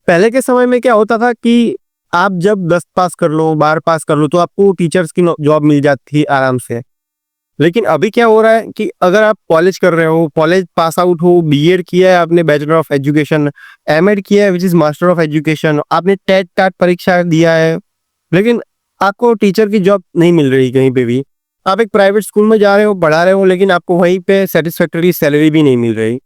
पहले के समय में क्या होता था कि आप जब 10 पास कर लो, 12 पास कर लो तो आपको टीचर्स की जॉब मिल जाती थी आराम से। लेकिन अभी क्या हो रहा है कि अगर आप कॉलेज कर रहे हो, कॉलेज पास आउट हो, बीएड किया है आपने, बैचलर ऑफ एजुकेशन, एमएड किया है which is master of education, आपने टेट टाट परीक्षा दिया है, लेकिन आपको टीचर की जॉब नहीं मिल रही कहीं पे भी। आप एक प्राइवेट स्कूल में जा रहे हो, पढ़ा रहे हो, लेकिन आपको वहीं पे सेटिस्फैक्टरी सैलरी भी नहीं मिल रही।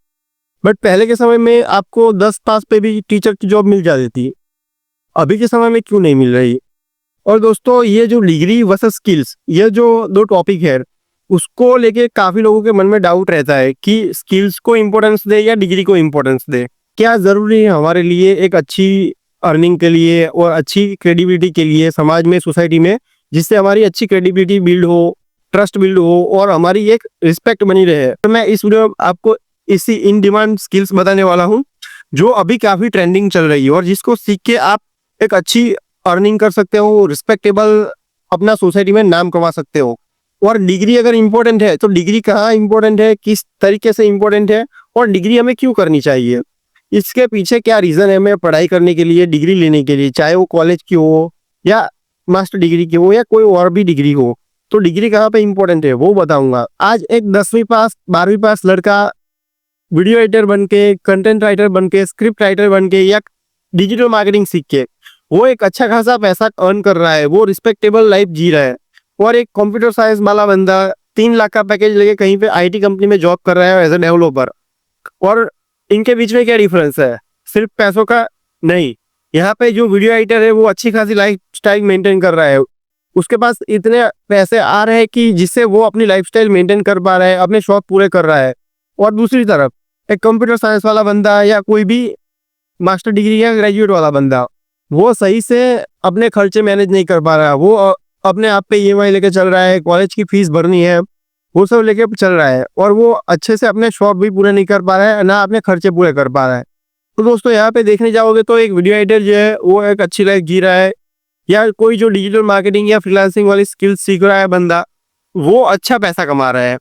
बट पहले के समय में आपको 10 पास पे भी टीचर की जॉब मिल जाती थी, अभी के समय में क्यों नहीं मिल रही? और दोस्तों, ये जो डिग्री वर्सेस स्किल्स, ये जो दो टॉपिक है, उसको लेके काफी लोगों के मन में डाउट रहता है कि स्किल्स को इम्पोर्टेंस दे या डिग्री को इम्पोर्टेंस दे। क्या जरूरी है हमारे लिए एक अच्छी अर्निंग के लिए और अच्छी क्रेडिबिलिटी के लिए समाज में, सोसाइटी में, जिससे हमारी अच्छी क्रेडिबिलिटी बिल्ड हो, ट्रस्ट बिल्ड हो और हमारी एक रिस्पेक्ट बनी रहे? तो मैं इस वीडियो में आपको इसी इन डिमांड स्किल्स बताने वाला हूँ जो अभी काफी ट्रेंडिंग चल रही है और जिसको सीख के आप एक अच्छी अर्निंग कर सकते हो, रिस्पेक्टेबल अपना सोसाइटी में नाम कमा सकते हो। और डिग्री अगर इम्पोर्टेंट है तो डिग्री कहाँ इम्पोर्टेंट है, किस तरीके से इम्पोर्टेंट है और डिग्री हमें क्यों करनी चाहिए, इसके पीछे क्या रीजन है हमें पढ़ाई करने के लिए, डिग्री लेने के लिए, चाहे वो कॉलेज की हो या मास्टर डिग्री की हो या कोई और भी डिग्री हो। तो डिग्री कहाँ पे इम्पोर्टेंट है वो बताऊंगा। आज एक 10वीं पास 12वीं पास लड़का वीडियो एडिटर बन के, कंटेंट राइटर बन के, स्क्रिप्ट राइटर बन के या डिजिटल मार्केटिंग सीख के वो एक अच्छा खासा पैसा अर्न कर रहा है, वो रिस्पेक्टेबल लाइफ जी रहा है। और एक कंप्यूटर साइंस वाला बंदा 3 लाख का पैकेज लेके कहीं पे आईटी कंपनी में जॉब कर रहा है एज ए डेवलपर। और इनके बीच में क्या डिफरेंस है? सिर्फ पैसों का नहीं। यहाँ पे जो वीडियो एडिटर है वो अच्छी खासी लाइफ स्टाइल मेंटेन कर रहा है, उसके पास इतने पैसे आ रहे हैं कि जिससे वो अपनी लाइफ स्टाइल मेंटेन कर पा रहा है, अपने शौक पूरे कर रहा है। और दूसरी तरफ एक कंप्यूटर साइंस वाला बंदा या कोई भी मास्टर डिग्री या ग्रेजुएट वाला बंदा, वो सही से अपने खर्चे मैनेज नहीं कर पा रहा है। वो अपने आप पे ईएमआई लेके चल रहा है, कॉलेज की फीस भरनी है, वो सब लेके चल रहा है और वो अच्छे से अपने शौक भी पूरे नहीं कर पा रहा है, ना अपने खर्चे पूरे कर पा रहा है। तो दोस्तों, यहाँ पे देखने जाओगे तो एक वीडियो एडिटर जो है वो एक अच्छी लाइफ जी रहा है, या कोई जो डिजिटल मार्केटिंग या फ्रीलांसिंग वाली स्किल सीख रहा है बंदा, वो अच्छा पैसा कमा रहा है।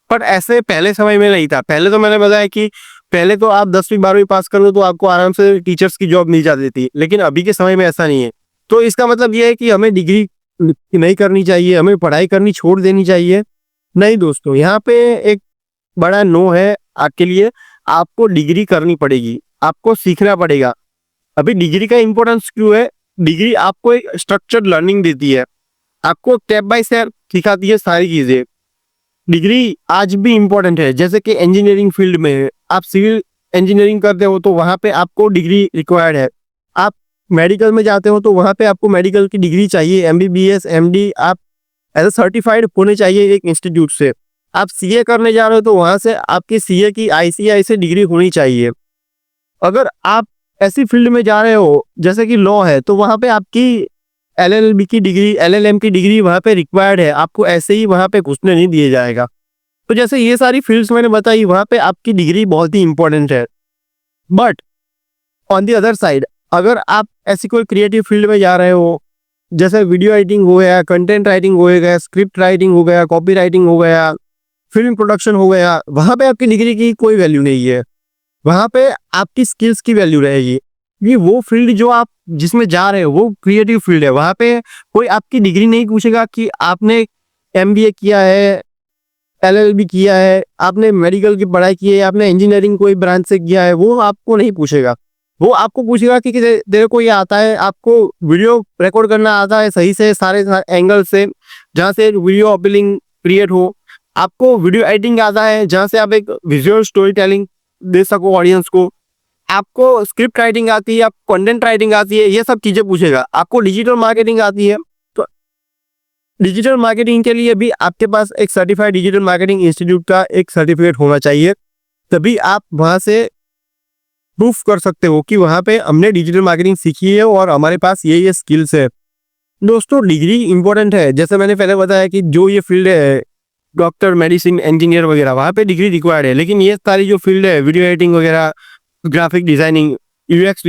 पर ऐसे पहले समय में नहीं था। पहले तो मैंने बताया कि पहले तो आप 10वीं 12वीं पास कर लो तो आपको आराम से टीचर्स की जॉब मिल जाती थी, लेकिन अभी के समय में ऐसा नहीं है। तो इसका मतलब ये है कि हमें डिग्री नहीं करनी चाहिए, हमें पढ़ाई करनी छोड़ देनी चाहिए? नहीं दोस्तों, यहाँ पे एक बड़ा नो है आपके लिए। आपको डिग्री करनी पड़ेगी, आपको सीखना पड़ेगा। अभी डिग्री का इंपॉर्टेंस क्यों है? डिग्री आपको एक स्ट्रक्चर्ड लर्निंग देती है, आपको स्टेप बाय स्टेप सिखाती है सारी चीजें। डिग्री आज भी इम्पोर्टेंट है, जैसे कि इंजीनियरिंग फील्ड में आप सिविल इंजीनियरिंग करते हो तो वहां पे आपको डिग्री रिक्वायर्ड है। आप मेडिकल में जाते हो तो वहां पे आपको मेडिकल की डिग्री चाहिए, एमबीबीएस एमडी आप एज सर्टिफाइड होने चाहिए एक इंस्टीट्यूट से। आप सीए करने जा रहे हो तो वहां से आपकी सीए की आईसीआई से डिग्री होनी चाहिए। अगर आप ऐसी फील्ड में जा रहे हो जैसे कि लॉ है तो वहां पे आपकी एलएलबी की डिग्री, एलएलएम की डिग्री वहां पे रिक्वायर्ड है, आपको ऐसे ही वहां पे घुसने नहीं दिया जाएगा। तो जैसे ये सारी फील्ड्स मैंने बताई, वहां पे आपकी डिग्री बहुत ही इंपॉर्टेंट है। But on the other side, अगर आप ऐसी कोई क्रिएटिव फील्ड में जा रहे हो, जैसे वीडियो एडिटिंग हो गया, कंटेंट राइटिंग हो गया, स्क्रिप्ट राइटिंग हो गया, कॉपी राइटिंग हो गया, फिल्म प्रोडक्शन हो गया, वहां पे आपकी डिग्री की कोई वैल्यू नहीं है। वहां पे आपकी स्किल्स की वैल्यू रहेगी। ये वो फील्ड जो आप जिसमें जा रहे हो वो क्रिएटिव फील्ड है, वहां पे कोई आपकी डिग्री नहीं पूछेगा कि आपने एमबीए किया है, एलएलबी किया है, आपने मेडिकल की पढ़ाई की है, आपने इंजीनियरिंग कोई ब्रांच से किया है, वो आपको नहीं पूछेगा। वो आपको पूछेगा कि तेरे को ये आता है, आपको वीडियो रिकॉर्ड करना आता है सही से, सारे एंगल से, जहाँ से वीडियो अपीलिंग क्रिएट हो, आपको वीडियो एडिटिंग आता है जहाँ से आप एक विजुअल स्टोरी टेलिंग दे सको ऑडियंस को, आपको स्क्रिप्ट राइटिंग आती है, आपको कंटेंट राइटिंग आती है, ये सब चीजें पूछेगा। आपको डिजिटल मार्केटिंग आती है तो डिजिटल मार्केटिंग के लिए भी आपके पास एक सर्टिफाइड डिजिटल मार्केटिंग इंस्टीट्यूट का एक सर्टिफिकेट होना चाहिए, तभी आप वहां से प्रूफ कर सकते हो कि वहां पे हमने डिजिटल मार्केटिंग सीखी है और हमारे पास ये स्किल्स है। दोस्तों, डिग्री इंपॉर्टेंट है, जैसे मैंने पहले बताया कि जो ये फील्ड है डॉक्टर, मेडिसिन, इंजीनियर वगैरह, वहां पे डिग्री रिक्वायर्ड है। लेकिन ये सारी जो फील्ड है वीडियो एडिटिंग वगैरह, ग्राफिक डिजाइनिंग, यूएक्स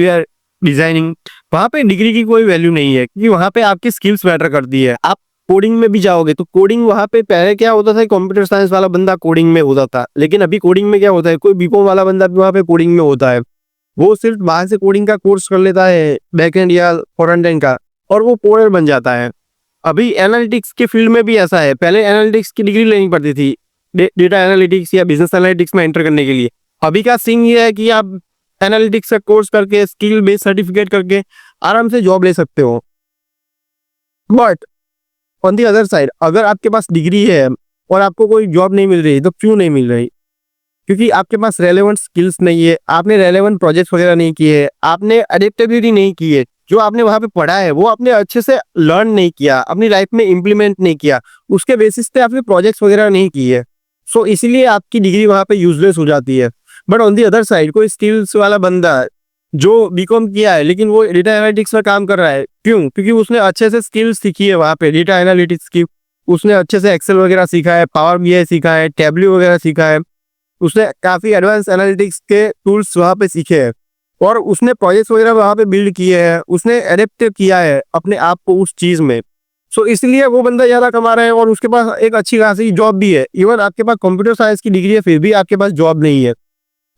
डिजाइनिंग, वहां पे डिग्री की कोई वैल्यू नहीं है, क्योंकि वहां पे आपकी स्किल्स मैटर करती है। आप कोडिंग में भी जाओगे तो कोडिंग वहां पे पहले क्या होता था, कंप्यूटर साइंस वाला बंदा कोडिंग में होता था, लेकिन अभी कोडिंग में क्या होता है, कोई बीकॉम वाला बंदा भी वहां पे कोडिंग में होता है। वो सिर्फ बाहर से कोडिंग का कोर्स कर लेता है, बैकएंड या फ्रंट एंड का, और वो कोडर बन जाता है। अभी एनालिटिक्स के फील्ड में भी ऐसा है, पहले एनालिटिक्स की डिग्री लेनी पड़ती थी डेटा एनालिटिक्स या बिजनेस एनालिटिक्स में एंटर करने के लिए। अभी का सीन ये है कि आप एनालिटिक्स का कोर्स करके, स्किल बेस्ड सर्टिफिकेट करके आराम से जॉब ले सकते हो। But on the other side, अगर आपके पास डिग्री है और आपको कोई जॉब नहीं मिल रही, तो क्यों नहीं मिल रही? क्योंकि आपके पास रेलेवेंट स्किल्स नहीं है, आपने रेलेवेंट प्रोजेक्ट्स वगैरह नहीं किए, आपने अडेप्टेबिलिटी नहीं की है, जो आपने वहां पे पढ़ा है वो आपने अच्छे से लर्न नहीं किया, अपनी लाइफ में इंप्लीमेंट नहीं किया, उसके बेसिस पे आपने प्रोजेक्ट्स वगैरह नहीं किए। सो इसीलिए आपकी डिग्री वहां पे यूजलेस हो जाती है। But on the other side, कोई स्किल्स वाला बंदा जो बीकॉम किया है लेकिन वो डेटा एनालिटिक्स में काम कर रहा है, क्यों? क्योंकि उसने अच्छे से स्किल्स सीखी है वहां पे डेटा एनालिटिक्स की, उसने अच्छे से एक्सेल वगैरह सीखा है, पावर बीआई सीखा है, टैबल्यू वगैरह सीखा है, उसने काफी एडवांस एनालिटिक्स के टूल्स वहां पे सीखे हैं, और उसने प्रोजेक्ट्स वगैरह वहां पे बिल्ड किए हैं, उसने एडेप्ट किया है अपने आप को उस चीज में। सो इसलिए वो बंदा ज्यादा कमा रहा है और उसके पास एक अच्छी खासी जॉब भी है। इवन आपके पास कंप्यूटर साइंस की डिग्री है, फिर भी आपके पास जॉब नहीं है।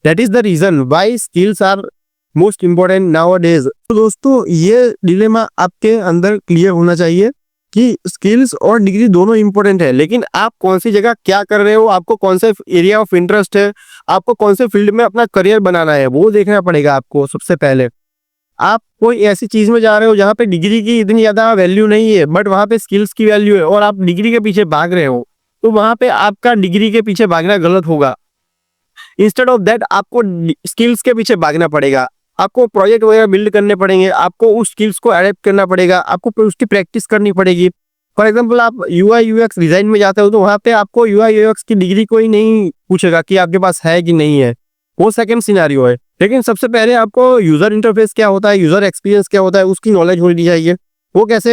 That is the reason why skills are most important nowadays. तो दोस्तों, ये डिलेमा आपके अंदर क्लियर होना चाहिए कि स्किल्स और डिग्री दोनों इंपॉर्टेंट है, लेकिन आप कौन सी जगह क्या कर रहे हो, आपको कौन से एरिया ऑफ इंटरेस्ट है, आपको कौन से फील्ड में अपना करियर बनाना है, वो देखना पड़ेगा आपको सबसे पहले। आप कोई ऐसी चीज में जा रहे हो जहाँ पे डिग्री की इतनी ज्यादा वैल्यू नहीं है, बट वहाँ पे स्किल्स की वैल्यू है, और आप डिग्री के पीछे भाग रहे हो, तो वहाँ पे आपका डिग्री के पीछे भागना गलत होगा। इंस्टेड ऑफ दैट आपको स्किल्स के पीछे भागना पड़ेगा, आपको प्रोजेक्ट वगैरह बिल्ड करने पड़ेंगे, आपको उस स्किल्स को अडेप्ट करना पड़ेगा, आपको उसकी प्रैक्टिस करनी पड़ेगी। फॉर एग्जांपल, आप यूआई यूएक्स डिजाइन में जाते हो, तो वहाँ पे आपको यूआई यूएक्स की डिग्री कोई नहीं पूछेगा कि आपके पास है कि नहीं है, वो सेकंड सिनेरियो है। लेकिन सबसे पहले आपको यूजर इंटरफेस क्या होता है, यूजर एक्सपीरियंस क्या होता है, उसकी नॉलेज होनी चाहिए। वो कैसे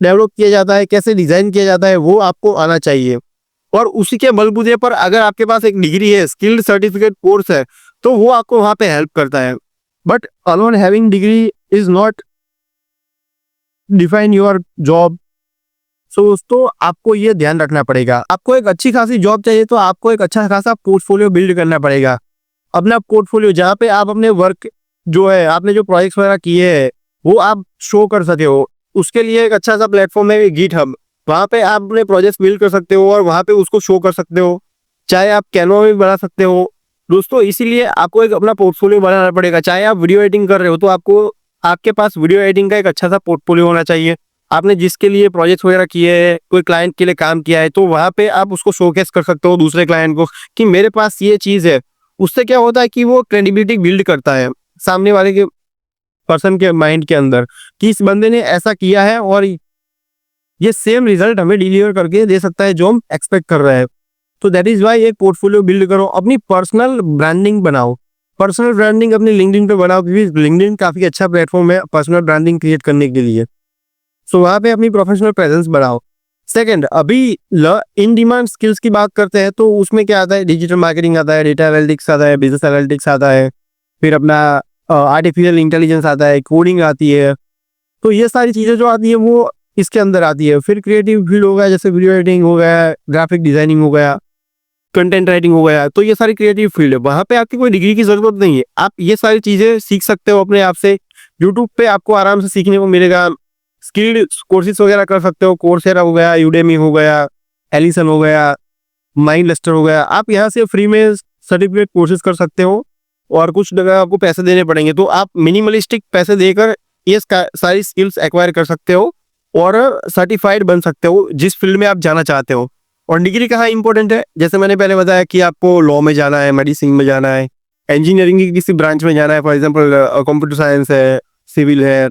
डेवलप किया जाता है, कैसे डिजाइन किया जाता है, वो आपको आना चाहिए। और उसी के बलबूते पर अगर आपके पास एक डिग्री है, स्किल्ड सर्टिफिकेट कोर्स है, तो वो आपको वहां पे हेल्प करता है। But alone having degree is not define your job। सो दोस्तों, आपको ये ध्यान रखना पड़ेगा, आपको एक अच्छी खासी जॉब चाहिए तो आपको एक अच्छा खासा पोर्टफोलियो बिल्ड करना पड़ेगा। अपना पोर्टफोलियो जहाँ पे आप अपने वर्क जो है, आपने जो प्रोजेक्ट्स वगैरह किए हैं, वो आप शो कर सके हो। उसके लिए एक अच्छा सा प्लेटफॉर्म है गिटहब, वहाँ पे आप अपने प्रोजेक्ट्स बिल्ड कर सकते हो और वहाँ पे उसको शो कर सकते हो। चाहे आप कैनवा में बना सकते हो दोस्तों। इसीलिए आपको एक अपना पोर्टफोलियो बनाना पड़ेगा। चाहे आप वीडियो एडिटिंग कर रहे हो, तो आपको आपके पास वीडियो एडिटिंग का एक अच्छा सा पोर्टफोलियो होना चाहिए। आपने जिसके लिए प्रोजेक्ट्स वगैरह किए हैं, कोई क्लाइंट के लिए काम किया है, तो वहाँ पे आप उसको शोकेस कर सकते हो दूसरे क्लाइंट को कि मेरे पास ये चीज़ है। उससे क्या होता है कि वो क्रेडिबिलिटी बिल्ड करता है सामने वाले के पर्सन के माइंड के अंदर कि इस बंदे ने ऐसा किया है और ये सेम रिजल्ट हमें डिलीवर करके दे सकता है जो हम एक्सपेक्ट कर रहे हैं। तो दैट इज वाई एक पोर्टफोलियो बिल्ड करो, अपनी पर्सनल ब्रांडिंग बनाओ। पर्सनल ब्रांडिंग अपनी लिंक्डइन पे बनाओ, क्योंकि लिंक्डइन काफी अच्छा प्लेटफॉर्म है पर्सनल ब्रांडिंग क्रिएट करने के लिए। सो वहाँ पे अपनी प्रोफेशनल प्रेजेंस बढ़ाओ। सेकंड, अभी इन डिमांड स्किल्स की बात करते हैं तो उसमें क्या आता है, डिजिटल मार्केटिंग आता है, डेटा एनालिटिक्स आता है, बिजनेस एनालिटिक्स आता है, फिर अपना आर्टिफिशियल इंटेलिजेंस आता है, कोडिंग आती है। तो ये सारी चीजें जो आती है वो इसके अंदर आती है। फिर क्रिएटिव फील्ड हो गया, जैसे वीडियो एडिटिंग हो गया, ग्राफिक डिजाइनिंग हो गया, कंटेंट राइटिंग हो गया। तो ये सारी क्रिएटिव फील्ड है, वहां पे आपकी कोई डिग्री की जरूरत नहीं है, आप ये सारी चीजें सीख सकते हो अपने आप से। यूट्यूब पे आपको आराम से सीखने को मिलेगा। स्किल्ड कोर्सेज वगैरह कर सकते हो, कोर्सेरा हो गया, यूडेमी हो गया, एलिसन हो गया, माइंडलस्टर हो गया। आप यहाँ से फ्री में सर्टिफिकेट कोर्सेज कर सकते हो और कुछ जगह आपको पैसे देने पड़ेंगे, तो आप मिनिमलिस्टिक पैसे देकर ये सारी स्किल्स एक्वायर कर सकते हो और सर्टिफाइड बन सकते हो जिस फील्ड में आप जाना चाहते हो। और डिग्री कहाँ इंपॉर्टेंट है, जैसे मैंने पहले बताया कि आपको लॉ में जाना है, मेडिसिन में जाना है, इंजीनियरिंग की किसी ब्रांच में जाना है, फॉर एग्जांपल कंप्यूटर साइंस है, सिविल है,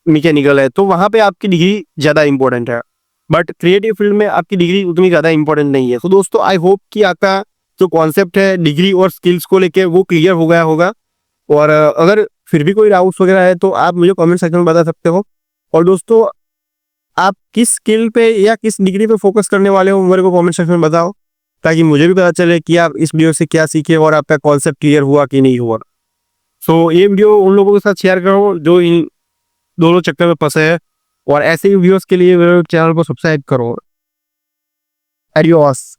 मैकेनिकल है, तो वहाँ पे आपकी डिग्री ज़्यादा इंपॉर्टेंट है। बट क्रिएटिव फील्ड में आपकी डिग्री उतनी ज़्यादा इंपॉर्टेंट नहीं है। तो दोस्तों, आई होप कि आपका जो कॉन्सेप्ट है डिग्री और स्किल्स को लेके वो क्लियर हो गया होगा। और अगर फिर भी कोई डाउट्स वगैरह है तो आप मुझे कमेंट सेक्शन में बता सकते हो। और दोस्तों, आप किस स्किल पे या किस डिग्री पे फोकस करने वाले हो मेरे को कमेंट सेक्शन में बताओ, ताकि मुझे भी पता चले कि आप इस वीडियो से क्या सीखे और आपका कॉन्सेप्ट क्लियर हुआ कि नहीं हुआ। सो ये वीडियो उन लोगों के साथ शेयर करो जो इन दोनों चक्कर में फंसे हैं, और ऐसे ही वीडियोस के लिए मेरे चैनल को सब्सक्राइब करो। एडियोस।